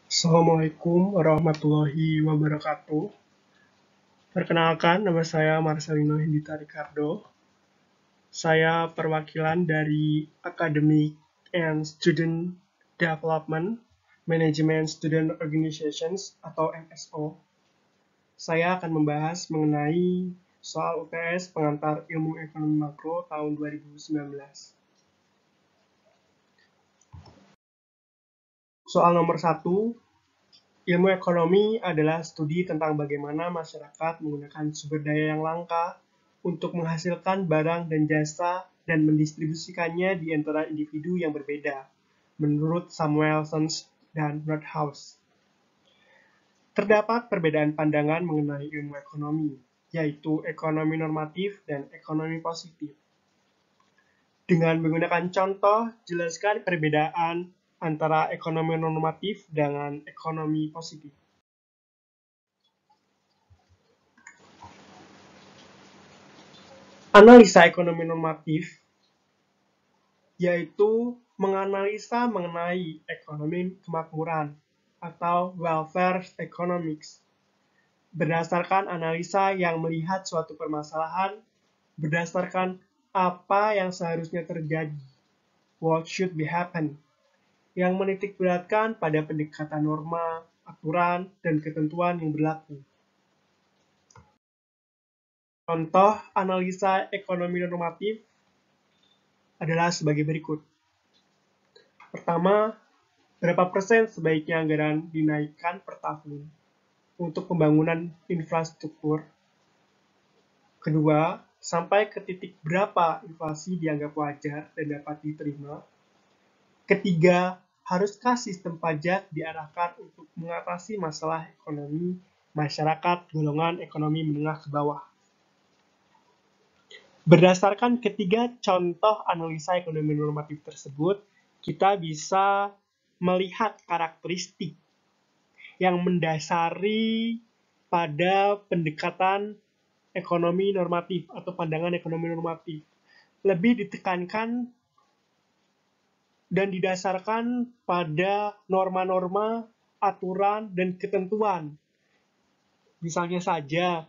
Assalamualaikum warahmatullahi wabarakatuh. Perkenalkan, nama saya Marcelino Hindita Ricardo. Saya perwakilan dari Academic and Student Development Management Student Organizations atau MSO. Saya akan membahas mengenai soal UTS pengantar ilmu ekonomi makro tahun 2019. Soal nomor 1, ilmu ekonomi adalah studi tentang bagaimana masyarakat menggunakan sumber daya yang langka untuk menghasilkan barang dan jasa dan mendistribusikannya di antara individu yang berbeda, menurut Samuelson dan Nordhaus. Terdapat perbedaan pandangan mengenai ilmu ekonomi, yaitu ekonomi normatif dan ekonomi positif. Dengan menggunakan contoh, jelaskan perbedaan antara ekonomi normatif dengan ekonomi positif. Analisa ekonomi normatif yaitu menganalisa mengenai ekonomi kemakmuran atau welfare economics berdasarkan analisa yang melihat suatu permasalahan berdasarkan apa yang seharusnya terjadi, what should be happen, yang menitikberatkan pada pendekatan norma, aturan, dan ketentuan yang berlaku. Contoh analisa ekonomi normatif adalah sebagai berikut. Pertama, berapa persen sebaiknya anggaran dinaikkan per tahun untuk pembangunan infrastruktur? Kedua, sampai ke titik berapa inflasi dianggap wajar dan dapat diterima? Ketiga, haruskah sistem pajak diarahkan untuk mengatasi masalah ekonomi masyarakat golongan ekonomi menengah ke bawah? Berdasarkan ketiga contoh analisa ekonomi normatif tersebut, kita bisa melihat karakteristik yang mendasari pada pendekatan ekonomi normatif atau pandangan ekonomi normatif. Lebih ditekankan dan didasarkan pada norma-norma, aturan, dan ketentuan. Misalnya saja,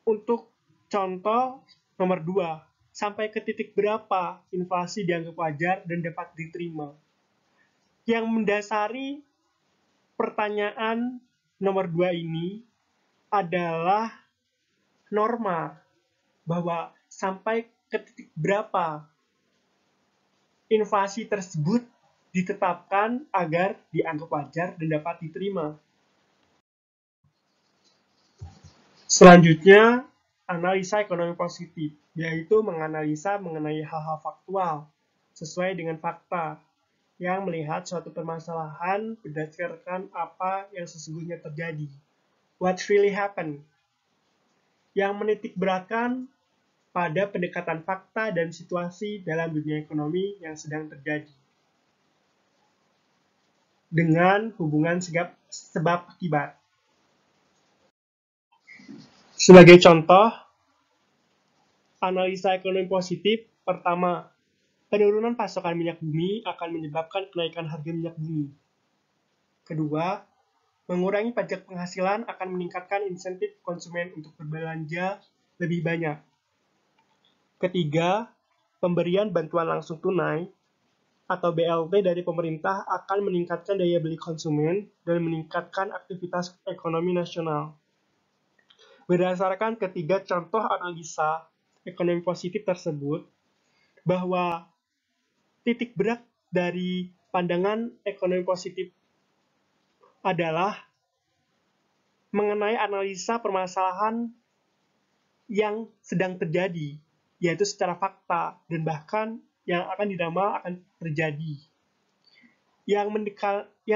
untuk contoh nomor 2, sampai ke titik berapa inflasi dianggap wajar dan dapat diterima. Yang mendasari pertanyaan nomor 2 ini adalah norma, bahwa sampai ke titik berapa inflasi tersebut ditetapkan agar dianggap wajar dan dapat diterima. Selanjutnya, analisa ekonomi positif, yaitu menganalisa mengenai hal-hal faktual sesuai dengan fakta yang melihat suatu permasalahan berdasarkan apa yang sesungguhnya terjadi. What really happened? Yang menitikberatkan pada pendekatan fakta dan situasi dalam dunia ekonomi yang sedang terjadi. Dengan hubungan sebab akibat. Sebagai contoh, analisa ekonomi positif, pertama, penurunan pasokan minyak bumi akan menyebabkan kenaikan harga minyak bumi. Kedua, mengurangi pajak penghasilan akan meningkatkan insentif konsumen untuk berbelanja lebih banyak. Ketiga, pemberian bantuan langsung tunai atau BLT dari pemerintah akan meningkatkan daya beli konsumen dan meningkatkan aktivitas ekonomi nasional. Berdasarkan ketiga contoh analisa ekonomi positif tersebut, bahwa titik berat dari pandangan ekonomi positif adalah mengenai analisa permasalahan yang sedang terjadi, yaitu secara fakta, dan bahkan yang akan diramal akan terjadi. Yang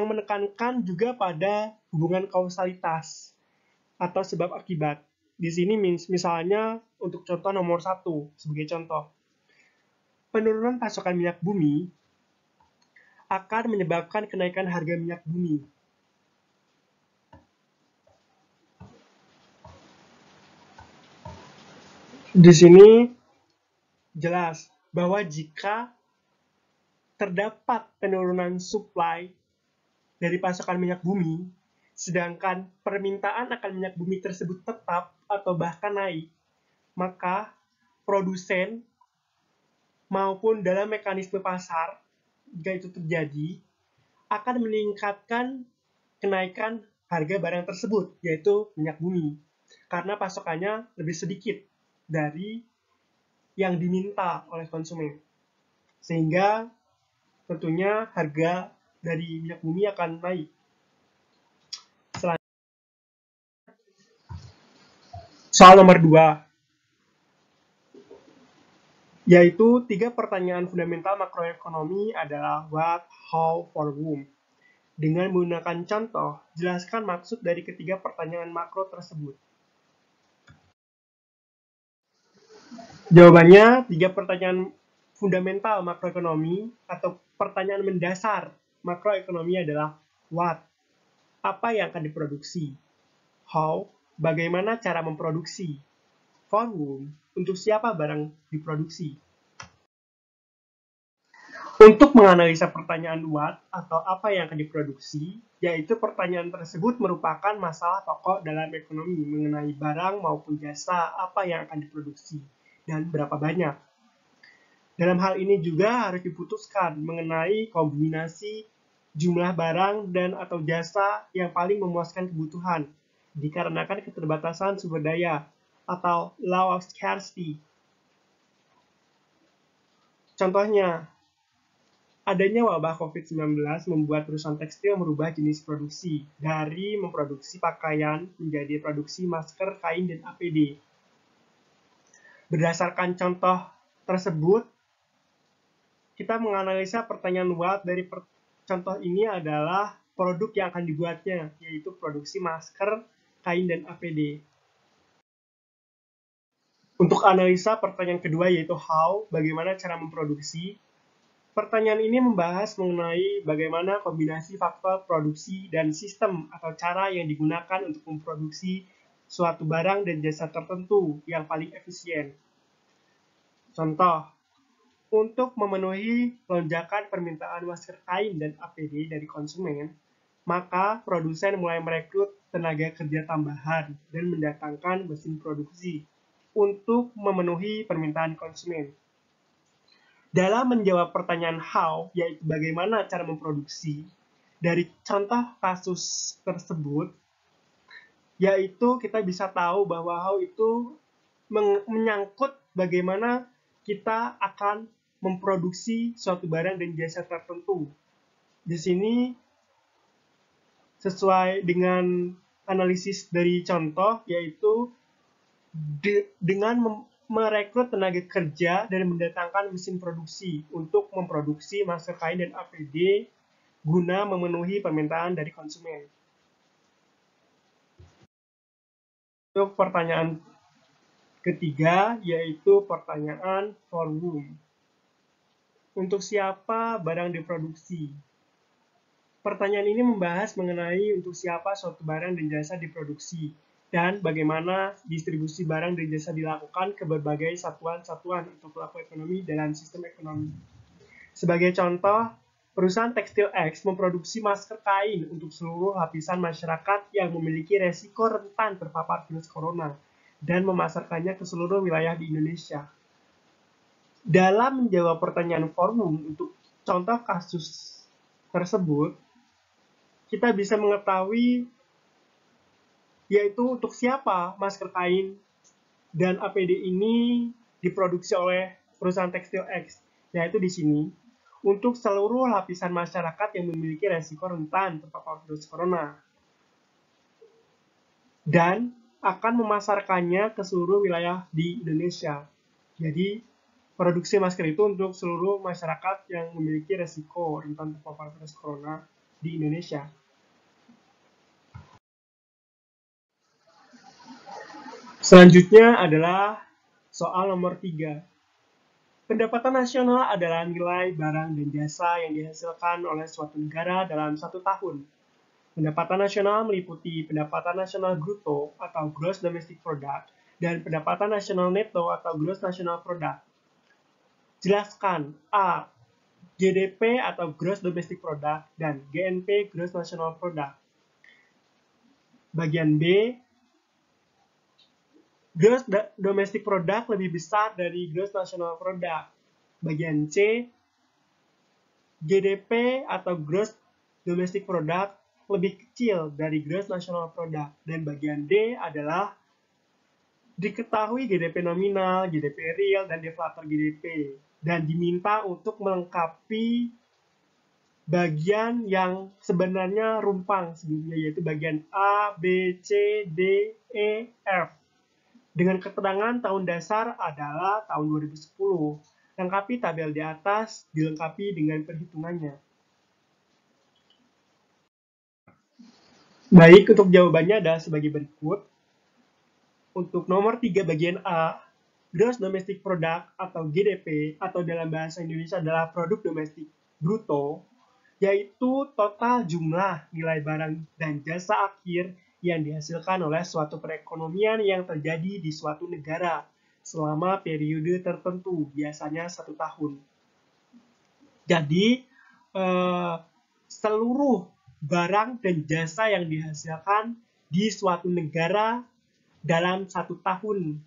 menekankan juga pada hubungan kausalitas atau sebab akibat. Di sini misalnya untuk contoh nomor 1, sebagai contoh. Penurunan pasokan minyak bumi akan menyebabkan kenaikan harga minyak bumi. Di sini jelas bahwa jika terdapat penurunan supply dari pasokan minyak bumi, sedangkan permintaan akan minyak bumi tersebut tetap atau bahkan naik, maka produsen maupun dalam mekanisme pasar, jika itu terjadi, akan meningkatkan kenaikan harga barang tersebut, yaitu minyak bumi, karena pasokannya lebih sedikit dari yang diminta oleh konsumen. Sehingga tentunya harga dari minyak bumi akan naik. Soal nomor 2, yaitu 3 pertanyaan fundamental makroekonomi adalah what, how, for whom. Dengan menggunakan contoh, jelaskan maksud dari ketiga pertanyaan makro tersebut. Jawabannya, 3 pertanyaan fundamental makroekonomi atau pertanyaan mendasar makroekonomi adalah what, apa yang akan diproduksi, how, bagaimana cara memproduksi, for whom, untuk siapa barang diproduksi. Untuk menganalisa pertanyaan what atau apa yang akan diproduksi, yaitu pertanyaan tersebut merupakan masalah pokok dalam ekonomi mengenai barang maupun jasa apa yang akan diproduksi dan berapa banyak. Dalam hal ini juga harus diputuskan mengenai kombinasi jumlah barang dan atau jasa yang paling memuaskan kebutuhan dikarenakan keterbatasan sumber daya atau law of scarcity. Contohnya, adanya wabah COVID-19 membuat perusahaan tekstil merubah jenis produksi dari memproduksi pakaian menjadi produksi masker, kain, dan APD. Berdasarkan contoh tersebut, kita menganalisa pertanyaan what dari contoh ini adalah produk yang akan dibuatnya, yaitu produksi masker, kain, dan APD. Untuk analisa pertanyaan kedua yaitu how, bagaimana cara memproduksi. Pertanyaan ini membahas mengenai bagaimana kombinasi faktor produksi dan sistem atau cara yang digunakan untuk memproduksi suatu barang dan jasa tertentu yang paling efisien. Contoh, untuk memenuhi lonjakan permintaan masker kain dan APD dari konsumen, maka produsen mulai merekrut tenaga kerja tambahan dan mendatangkan mesin produksi untuk memenuhi permintaan konsumen. Dalam menjawab pertanyaan how, yaitu bagaimana cara memproduksi, dari contoh kasus tersebut, yaitu kita bisa tahu bahwa how itu menyangkut bagaimana kita akan memproduksi suatu barang dan jasa tertentu. Di sini, sesuai dengan analisis dari contoh, yaitu dengan merekrut tenaga kerja dan mendatangkan mesin produksi untuk memproduksi masker kain dan APD guna memenuhi permintaan dari konsumen. Untuk pertanyaan ketiga, yaitu pertanyaan for whom. Untuk siapa barang diproduksi? Pertanyaan ini membahas mengenai untuk siapa suatu barang dan jasa diproduksi, dan bagaimana distribusi barang dan jasa dilakukan ke berbagai satuan-satuan atau pelaku ekonomi dalam sistem ekonomi. Sebagai contoh, perusahaan tekstil X memproduksi masker kain untuk seluruh lapisan masyarakat yang memiliki resiko rentan terpapar virus corona dan memasarkannya ke seluruh wilayah di Indonesia. Dalam menjawab pertanyaan forum untuk contoh kasus tersebut, kita bisa mengetahui yaitu untuk siapa masker kain dan APD ini diproduksi oleh perusahaan tekstil X, yaitu di sini untuk seluruh lapisan masyarakat yang memiliki resiko rentan terpapar virus corona dan akan memasarkannya ke seluruh wilayah di Indonesia. Jadi, produksi masker itu untuk seluruh masyarakat yang memiliki resiko rentan terpapar virus corona di Indonesia. Selanjutnya adalah soal nomor 3. Pendapatan nasional adalah nilai barang dan jasa yang dihasilkan oleh suatu negara dalam 1 tahun. Pendapatan nasional meliputi pendapatan nasional bruto atau gross domestic product dan pendapatan nasional neto atau gross national product. Jelaskan A. GDP atau Gross Domestic Product, dan GNP Gross National Product. Bagian B, Gross Domestic Product lebih besar dari Gross National Product. Bagian C, GDP atau Gross Domestic Product lebih kecil dari Gross National Product. Dan bagian D adalah diketahui GDP nominal, GDP real, dan deflator GDP. Dan diminta untuk melengkapi bagian yang sebenarnya rumpang sebelumnya, yaitu bagian A, B, C, D, E, F. Dengan keterangan tahun dasar adalah tahun 2010. Lengkapi tabel di atas, dilengkapi dengan perhitungannya. Baik, untuk jawabannya adalah sebagai berikut. Untuk nomor 3 bagian A, Gross Domestic Product atau GDP, atau dalam bahasa Indonesia adalah Produk Domestik Bruto, yaitu total jumlah nilai barang dan jasa akhir yang dihasilkan oleh suatu perekonomian yang terjadi di suatu negara selama periode tertentu, biasanya 1 tahun. Jadi, seluruh barang dan jasa yang dihasilkan di suatu negara dalam 1 tahun.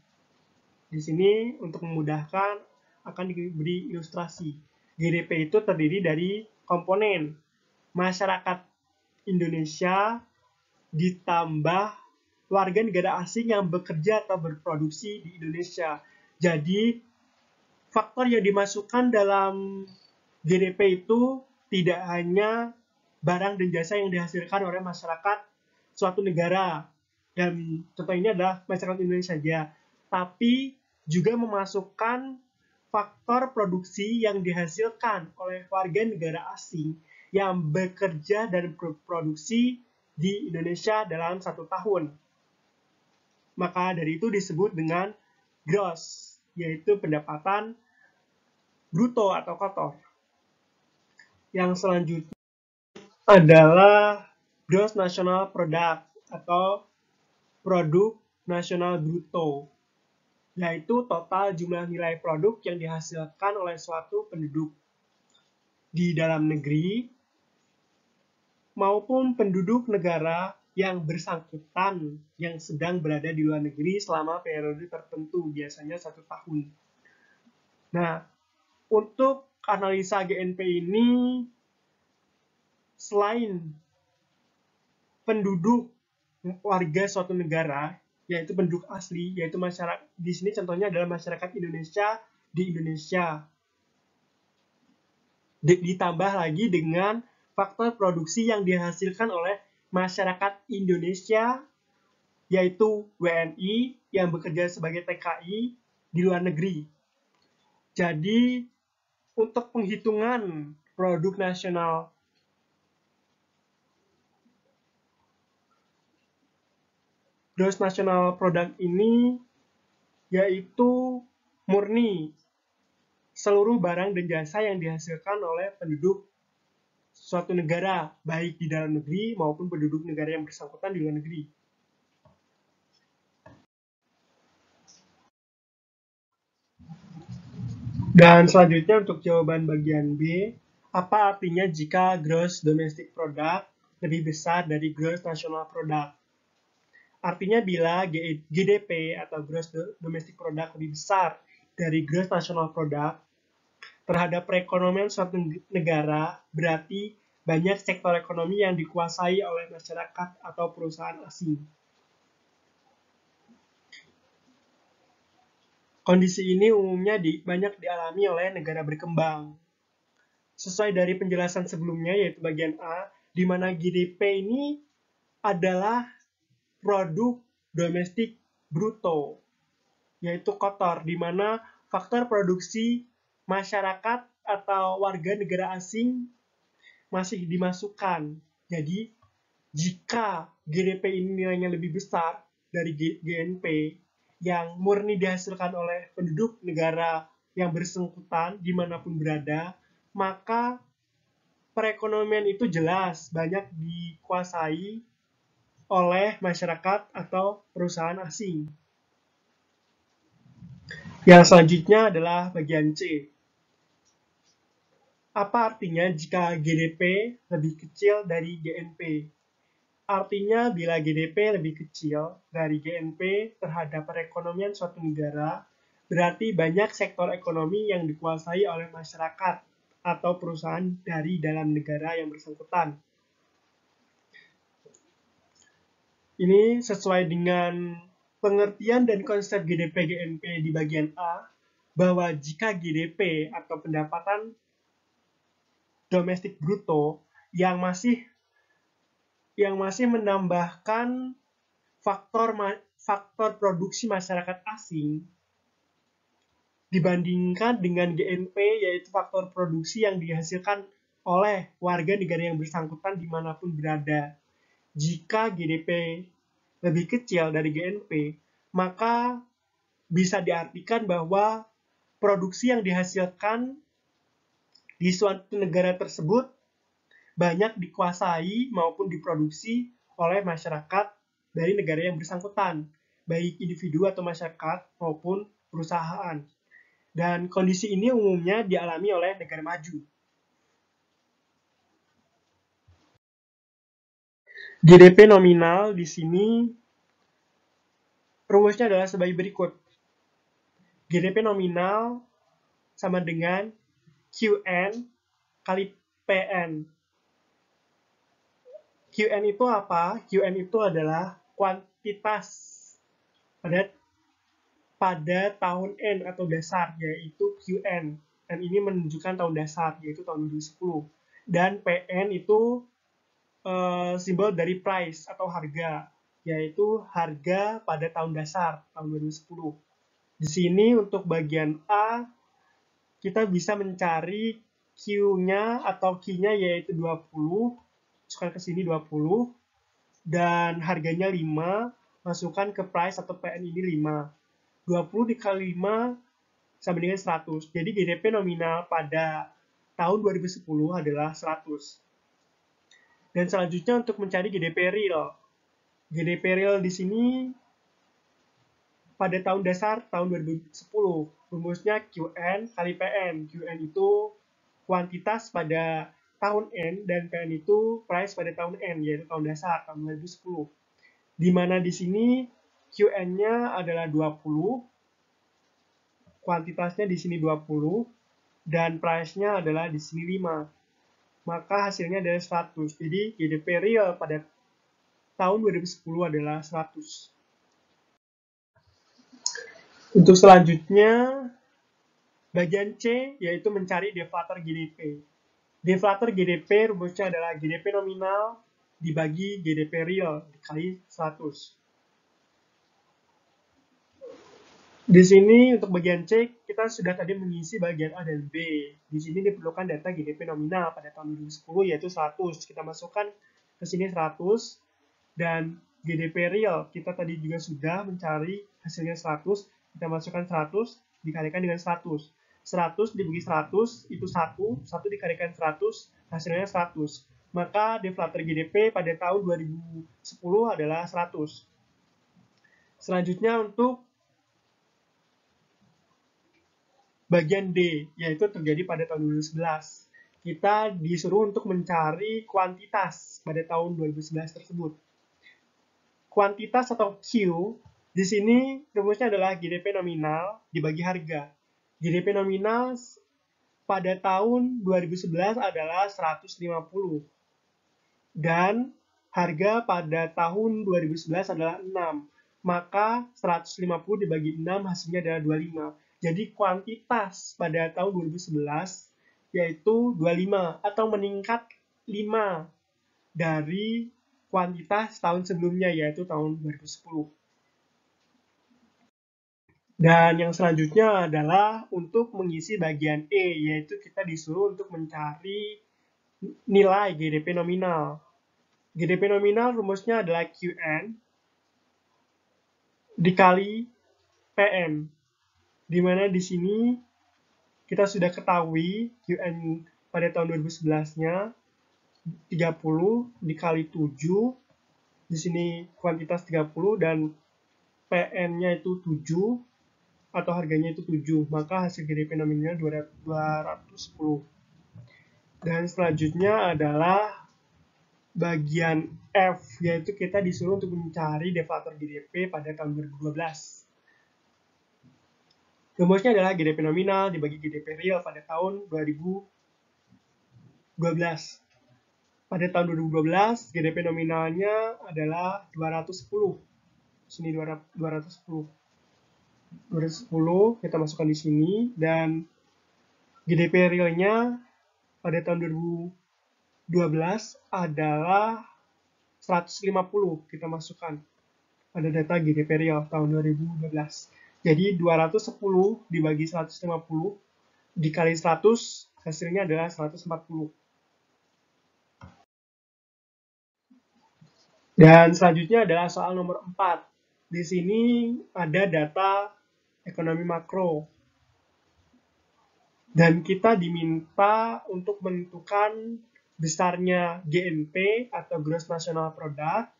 Di sini untuk memudahkan akan diberi ilustrasi. GDP itu terdiri dari komponen masyarakat Indonesia ditambah warga negara asing yang bekerja atau berproduksi di Indonesia. Jadi, faktor yang dimasukkan dalam GDP itu tidak hanya barang dan jasa yang dihasilkan oleh masyarakat suatu negara, dan contoh ini adalah masyarakat Indonesia saja, tapi juga memasukkan faktor produksi yang dihasilkan oleh warga negara asing yang bekerja dan berproduksi di Indonesia dalam 1 tahun. Maka dari itu disebut dengan gross, yaitu pendapatan bruto atau kotor. Yang selanjutnya adalah Gross National Product atau Produk Nasional Bruto, yaitu total jumlah nilai produk yang dihasilkan oleh suatu penduduk di dalam negeri maupun penduduk negara yang bersangkutan yang sedang berada di luar negeri selama periode tertentu, biasanya 1 tahun. Nah, untuk analisa GNP ini, selain penduduk warga suatu negara, yaitu penduduk asli, yaitu masyarakat, di sini contohnya adalah masyarakat Indonesia di Indonesia. Ditambah lagi dengan faktor produksi yang dihasilkan oleh masyarakat Indonesia, yaitu WNI yang bekerja sebagai TKI di luar negeri. Jadi, untuk penghitungan produk nasional Gross National Product ini yaitu murni seluruh barang dan jasa yang dihasilkan oleh penduduk suatu negara, baik di dalam negeri maupun penduduk negara yang bersangkutan di luar negeri. Dan selanjutnya untuk jawaban bagian B, apa artinya jika Gross Domestic Product lebih besar dari Gross National Product? Artinya bila GDP atau Gross Domestic Product lebih besar dari Gross National Product terhadap perekonomian suatu negara, berarti banyak sektor ekonomi yang dikuasai oleh masyarakat atau perusahaan asing. Kondisi ini umumnya banyak dialami oleh negara berkembang. Sesuai dari penjelasan sebelumnya, yaitu bagian A, di mana GDP ini adalah produk domestik bruto, yaitu kotor, di mana faktor produksi masyarakat atau warga negara asing masih dimasukkan. Jadi, jika GDP ini nilainya lebih besar dari GNP yang murni dihasilkan oleh penduduk negara yang bersangkutan dimanapun berada, maka perekonomian itu jelas banyak dikuasai oleh masyarakat atau perusahaan asing. Yang selanjutnya adalah bagian C. Apa artinya jika GDP lebih kecil dari GNP? Artinya bila GDP lebih kecil dari GNP terhadap perekonomian suatu negara, berarti banyak sektor ekonomi yang dikuasai oleh masyarakat atau perusahaan dari dalam negara yang bersangkutan. Ini sesuai dengan pengertian dan konsep GDP GNP di bagian A, bahwa jika GDP atau pendapatan domestik bruto yang masih menambahkan faktor produksi masyarakat asing dibandingkan dengan GNP, yaitu faktor produksi yang dihasilkan oleh warga negara yang bersangkutan dimanapun berada. Jika GDP lebih kecil dari GNP, maka bisa diartikan bahwa produksi yang dihasilkan di suatu negara tersebut banyak dikuasai maupun diproduksi oleh masyarakat dari negara yang bersangkutan, baik individu atau masyarakat maupun perusahaan. Dan kondisi ini umumnya dialami oleh negara maju. GDP nominal di sini rumusnya adalah sebagai berikut. GDP nominal sama dengan QN kali PN. QN itu apa? QN itu adalah kuantitas pada tahun N atau dasar, yaitu QN. Dan ini menunjukkan tahun dasar, yaitu tahun 2010. Dan PN itu simbol dari price atau harga, yaitu harga pada tahun dasar tahun 2010. Di sini untuk bagian A kita bisa mencari Q-nya atau Q-nya yaitu 20, masukkan ke sini 20, dan harganya 5, masukkan ke price atau PN ini 5. 20 dikali 5 sama dengan 100. Jadi GDP nominal pada tahun 2010 adalah 100. Dan selanjutnya untuk mencari GDP real. GDP real di sini pada tahun dasar tahun 2010. Rumusnya QN kali PN. QN itu kuantitas pada tahun N dan PN itu price pada tahun N, yaitu tahun dasar tahun 2010. Di mana di sini QN-nya adalah 20, kuantitasnya di sini 20, dan price-nya adalah di sini 5. Maka hasilnya adalah 100. Jadi GDP real pada tahun 2010 adalah 100. Untuk selanjutnya, bagian C yaitu mencari deflator GDP. Deflator GDP rumusnya adalah GDP nominal dibagi GDP real dikali 100. Di sini untuk bagian C, kita sudah tadi mengisi bagian A dan B. Di sini diperlukan data GDP nominal pada tahun 2010 yaitu 100. Kita masukkan ke sini 100 dan GDP real kita tadi juga sudah mencari hasilnya 100. Kita masukkan 100 dikalikan dengan 100. 100 dibagi 100 itu 1 dikalikan 100 hasilnya 100. Maka deflator GDP pada tahun 2010 adalah 100. Selanjutnya untuk bagian D, yaitu terjadi pada tahun 2011. Kita disuruh untuk mencari kuantitas pada tahun 2011 tersebut. Kuantitas atau Q, di sini rumusnya adalah GDP nominal dibagi harga. GDP nominal pada tahun 2011 adalah 150. Dan harga pada tahun 2011 adalah 6. Maka 150 dibagi 6 hasilnya adalah 25. Jadi kuantitas pada tahun 2011 yaitu 25 atau meningkat 5 dari kuantitas tahun sebelumnya yaitu tahun 2010. Dan yang selanjutnya adalah untuk mengisi bagian E, yaitu kita disuruh untuk mencari nilai GDP nominal. GDP nominal rumusnya adalah QN dikali PN. Di mana di sini kita sudah ketahui QN pada tahun 2011-nya 30 dikali 7. Di sini kuantitas 30 dan PN-nya itu 7 atau harganya itu 7. Maka hasil GDP nominalnya 210. Dan selanjutnya adalah bagian F, yaitu kita disuruh untuk mencari deflator GDP pada tahun 2012. Rumusnya adalah GDP nominal dibagi GDP real pada tahun 2012. Pada tahun 2012, GDP nominalnya adalah 210. Sini 210. 210 kita masukkan di sini, dan GDP realnya pada tahun 2012 adalah 150, kita masukkan pada data GDP real tahun 2012. Jadi 210 dibagi 150 dikali 100, hasilnya adalah 140. Dan selanjutnya adalah soal nomor 4. Di sini ada data ekonomi makro. Dan kita diminta untuk menentukan besarnya GNP atau Gross National Product,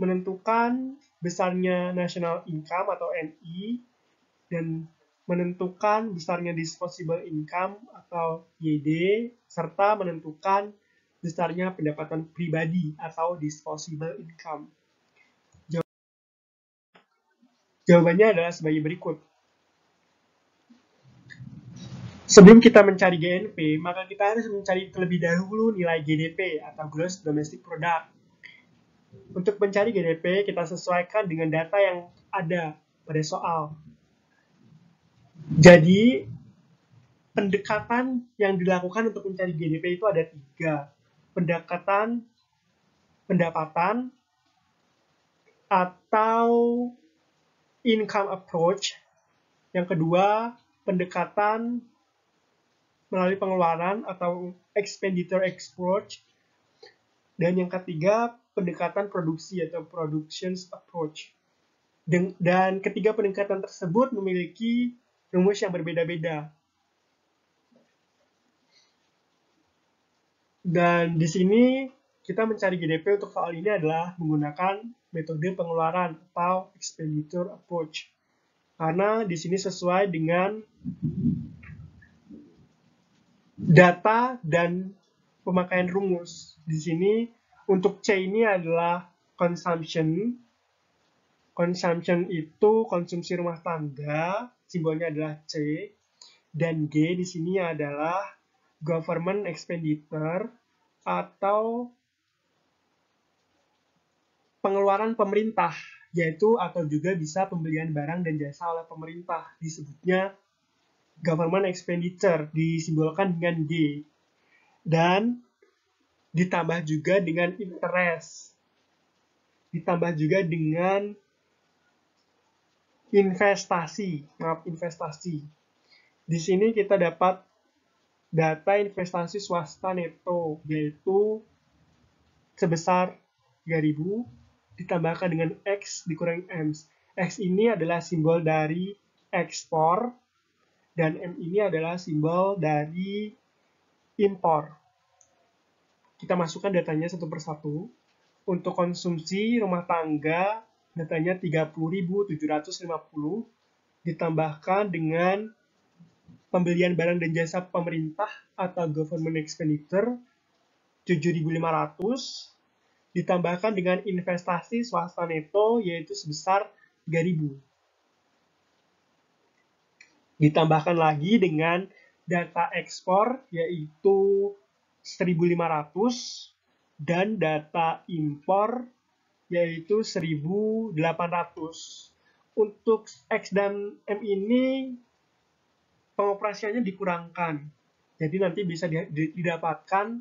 menentukan besarnya National Income atau NI, dan menentukan besarnya Disposable Income atau YD, serta menentukan besarnya pendapatan pribadi atau Disposable Income. Jawabannya adalah sebagai berikut. Sebelum kita mencari GNP, maka kita harus mencari terlebih dahulu nilai GDP atau Gross Domestic Product. Untuk mencari GDP, kita sesuaikan dengan data yang ada pada soal. Jadi, pendekatan yang dilakukan untuk mencari GDP itu ada 3. Pendekatan pendapatan atau income approach. Yang kedua, pendekatan melalui pengeluaran atau expenditure approach. Dan yang ketiga, pendekatan produksi atau productions approach. Dan ketiga pendekatan tersebut memiliki rumus yang berbeda-beda. Dan di sini kita mencari GDP untuk soal ini adalah menggunakan metode pengeluaran atau expenditure approach. Karena di sini sesuai dengan data dan pemakaian rumus. Di sini untuk C ini adalah consumption. Consumption itu konsumsi rumah tangga, simbolnya adalah C. Dan G di sini adalah government expenditure atau pengeluaran pemerintah, yaitu atau juga bisa pembelian barang dan jasa oleh pemerintah, disebutnya government expenditure, disimbolkan dengan G. Dan ditambah juga dengan interest, ditambah juga dengan investasi. Di sini kita dapat data investasi swasta neto, yaitu sebesar 3.000 ditambahkan dengan X dikurangi M. X ini adalah simbol dari ekspor, dan M ini adalah simbol dari impor. Kita masukkan datanya satu persatu. Untuk konsumsi rumah tangga, datanya 30.750 ditambahkan dengan pembelian barang dan jasa pemerintah atau government expenditure 7.500 ditambahkan dengan investasi swasta neto yaitu sebesar 3.000. Ditambahkan lagi dengan data ekspor yaitu 1.500 dan data impor yaitu 1.800. Untuk X dan M ini pengoperasiannya dikurangkan. Jadi nanti bisa didapatkan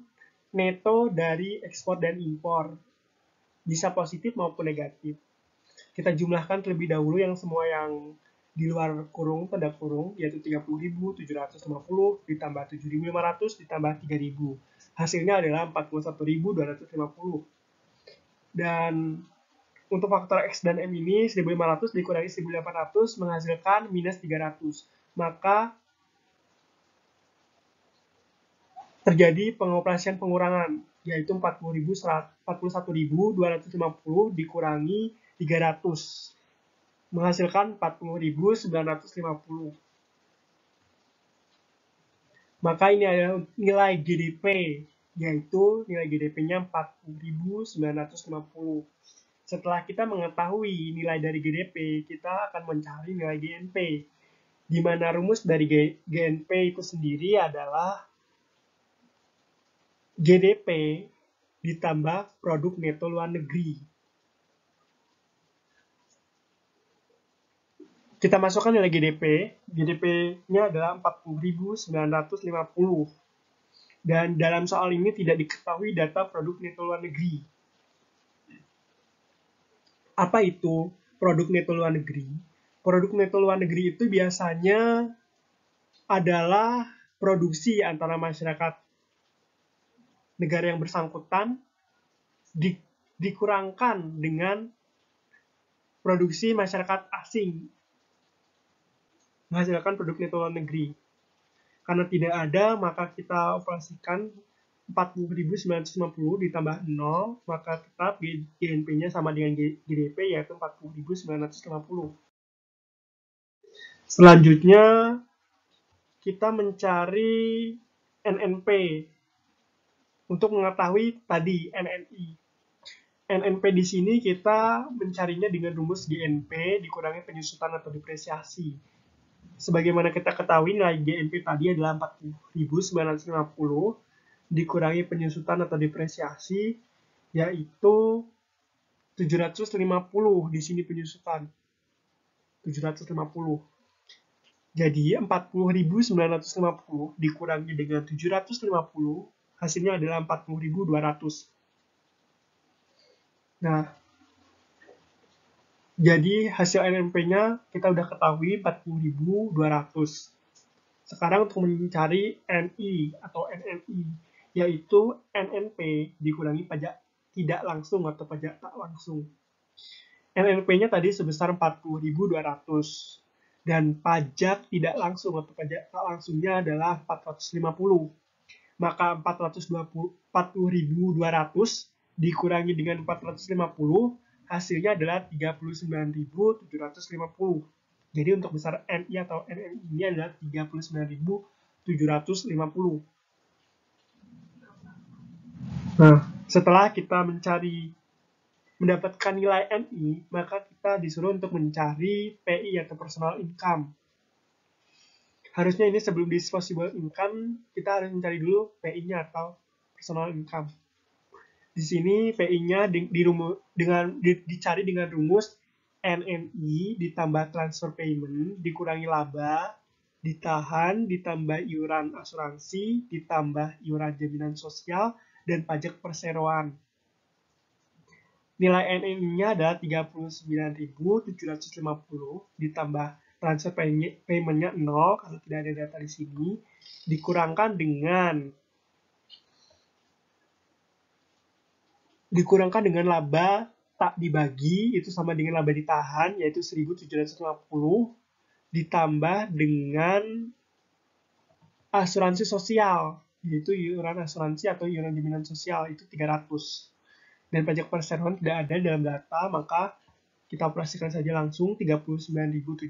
neto dari ekspor dan impor. Bisa positif maupun negatif. Kita jumlahkan terlebih dahulu yang semua yang di luar kurung, tanda kurung, yaitu 30.750 ditambah 7.500 ditambah 3.000. Hasilnya adalah 41.250. Dan untuk faktor X dan M ini 1.500 dikurangi 1.800 menghasilkan minus 300. Maka terjadi pengoperasian pengurangan, yaitu 41.250 dikurangi 300, menghasilkan 40.950. Maka ini adalah nilai GDP, yaitu nilai GDP-nya 40.950. Setelah kita mengetahui nilai dari GDP, kita akan mencari nilai GNP. Di mana rumus dari GNP itu sendiri adalah GDP ditambah produk neto luar negeri. Kita masukkan nilai GDP. GDP-nya adalah 40.950. Dan dalam soal ini tidak diketahui data produk neto luar negeri. Apa itu produk neto luar negeri? Produk neto luar negeri itu biasanya adalah produksi antara masyarakat negara yang bersangkutan dikurangkan dengan produksi masyarakat asing menghasilkan produk neto luar negeri. Karena tidak ada, maka kita operasikan 40.950 ditambah 0, maka tetap GNP-nya sama dengan GDP, yaitu 40.950. Selanjutnya, kita mencari NNP untuk mengetahui tadi NNI. NNP di sini kita mencarinya dengan rumus GNP dikurangi penyusutan atau depresiasi. Sebagaimana kita ketahui, nilai GNP tadi adalah 40.950 dikurangi penyusutan atau depresiasi, yaitu 750 di sini penyusutan. 750. Jadi 40.950 dikurangi dengan 750, hasilnya adalah 40.200. Nah, jadi hasil NNP-nya kita udah ketahui 40.200. Sekarang untuk mencari NI atau NNI, yaitu NNP dikurangi pajak tidak langsung atau pajak tak langsung. NNP-nya tadi sebesar 40.200 dan pajak tidak langsung atau pajak tak langsungnya adalah 450. Maka 40.200 dikurangi dengan 450, hasilnya adalah 39.750. Jadi untuk besar NI atau NNI ini adalah 39.750. Nah, setelah kita mendapatkan nilai NI, maka kita disuruh untuk mencari PI atau personal income. Harusnya ini sebelum disposable income, kita harus mencari dulu PI-nya atau personal income. Di sini PI-nya dicari dengan rumus NNI ditambah transfer payment dikurangi laba, ditahan, ditambah iuran asuransi, ditambah iuran jaminan sosial, dan pajak perseroan. Nilai NNI-nya adalah 39.750 ditambah transfer payment-nya 0 karena tidak ada data di sini, dikurangkan dengan laba tak dibagi, itu sama dengan laba ditahan, yaitu 1.750, ditambah dengan asuransi sosial, yaitu iuran asuransi atau iuran jaminan sosial, itu 300. Dan pajak perseroan tidak ada dalam data, maka kita operasikan saja langsung 39.750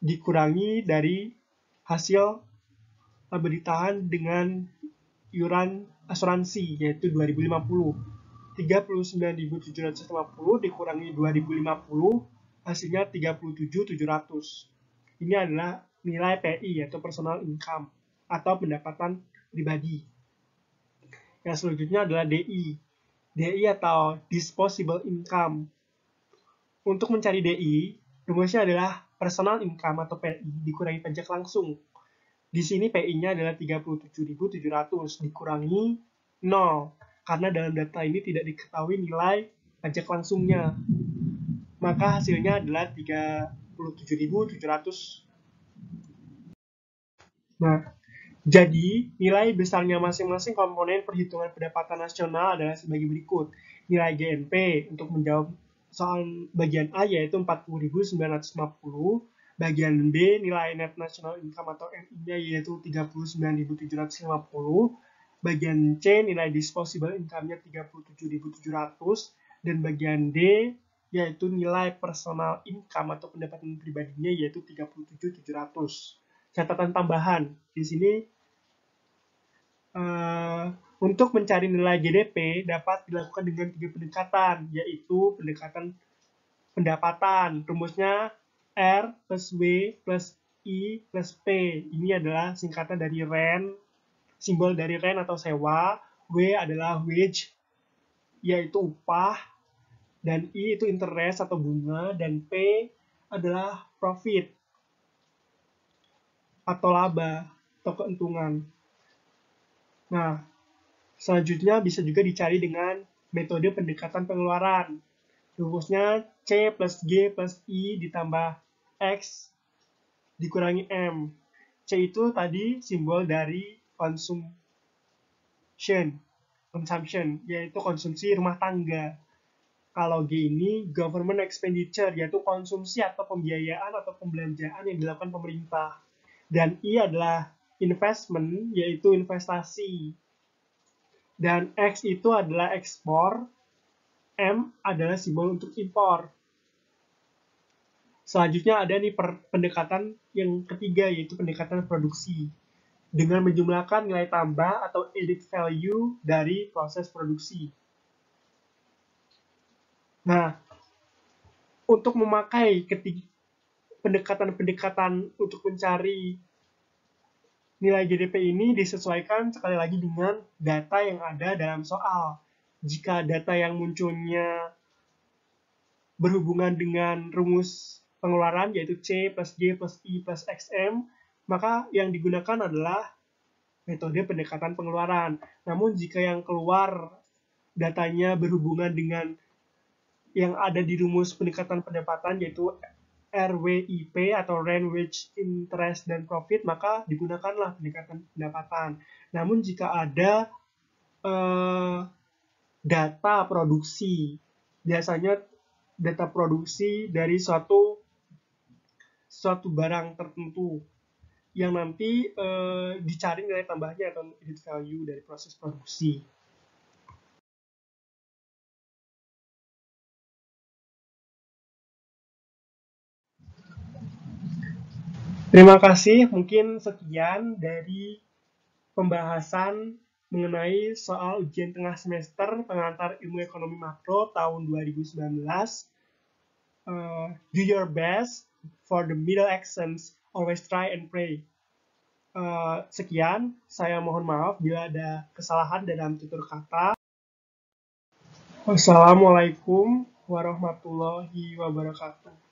dikurangi dari hasil laba ditahan dengan iuran asuransi, yaitu 2050. 39.750 dikurangi 2050, hasilnya 37.700. Ini adalah nilai PI, yaitu personal income, atau pendapatan pribadi. Yang selanjutnya adalah DI. DI atau disposable income. Untuk mencari DI, rumusnya adalah personal income atau PI dikurangi pajak langsung. Di sini PI-nya adalah 37.700 dikurangi 0, karena dalam data ini tidak diketahui nilai pajak langsungnya. Maka hasilnya adalah 37.700. Nah, jadi nilai besarnya masing-masing komponen perhitungan pendapatan nasional adalah sebagai berikut. Nilai GNP untuk menjawab soal bagian A yaitu 40.950, bagian B nilai net national income atau NI-nya yaitu 39.750, bagian C nilai disposable income-nya 37.700, dan bagian D yaitu nilai personal income atau pendapatan pribadinya yaitu 37.700. catatan tambahan. Di sini untuk mencari nilai GDP dapat dilakukan dengan 3 pendekatan, yaitu pendekatan pendapatan. Rumusnya R plus W plus I plus P. Ini adalah singkatan dari rent, simbol dari rent atau sewa. W adalah wage, yaitu upah. Dan I itu interest atau bunga. Dan P adalah profit atau laba atau keuntungan. Nah, selanjutnya bisa juga dicari dengan metode pendekatan pengeluaran. Rumusnya C plus G plus I ditambah X dikurangi M. C itu tadi simbol dari consumption, yaitu konsumsi rumah tangga. Kalau G ini government expenditure, yaitu konsumsi atau pembiayaan atau pembelanjaan yang dilakukan pemerintah. Dan I adalah investment, yaitu investasi. Dan X itu adalah ekspor, M adalah simbol untuk impor. Selanjutnya ada nih pendekatan yang ketiga, yaitu pendekatan produksi. Dengan menjumlahkan nilai tambah atau added value dari proses produksi. Nah, untuk memakai pendekatan-pendekatan untuk mencari nilai GDP ini disesuaikan sekali lagi dengan data yang ada dalam soal. Jika data yang munculnya berhubungan dengan rumus pengeluaran, yaitu C plus G plus I plus XM, maka yang digunakan adalah metode pendekatan pengeluaran. Namun jika yang keluar datanya berhubungan dengan yang ada di rumus pendekatan pendapatan, yaitu RWIP atau Rent, Wage, Interest, dan Profit, maka digunakanlah pendekatan pendapatan. Namun jika ada data produksi, biasanya data produksi dari suatu barang tertentu yang nanti dicari nilai tambahnya atau added value dari proses produksi. Terima kasih, mungkin sekian dari pembahasan mengenai soal ujian tengah semester pengantar ilmu ekonomi makro tahun 2019. Do your best for the middle exams, always try and pray. Sekian, saya mohon maaf bila ada kesalahan dalam tutur kata. Wassalamualaikum warahmatullahi wabarakatuh.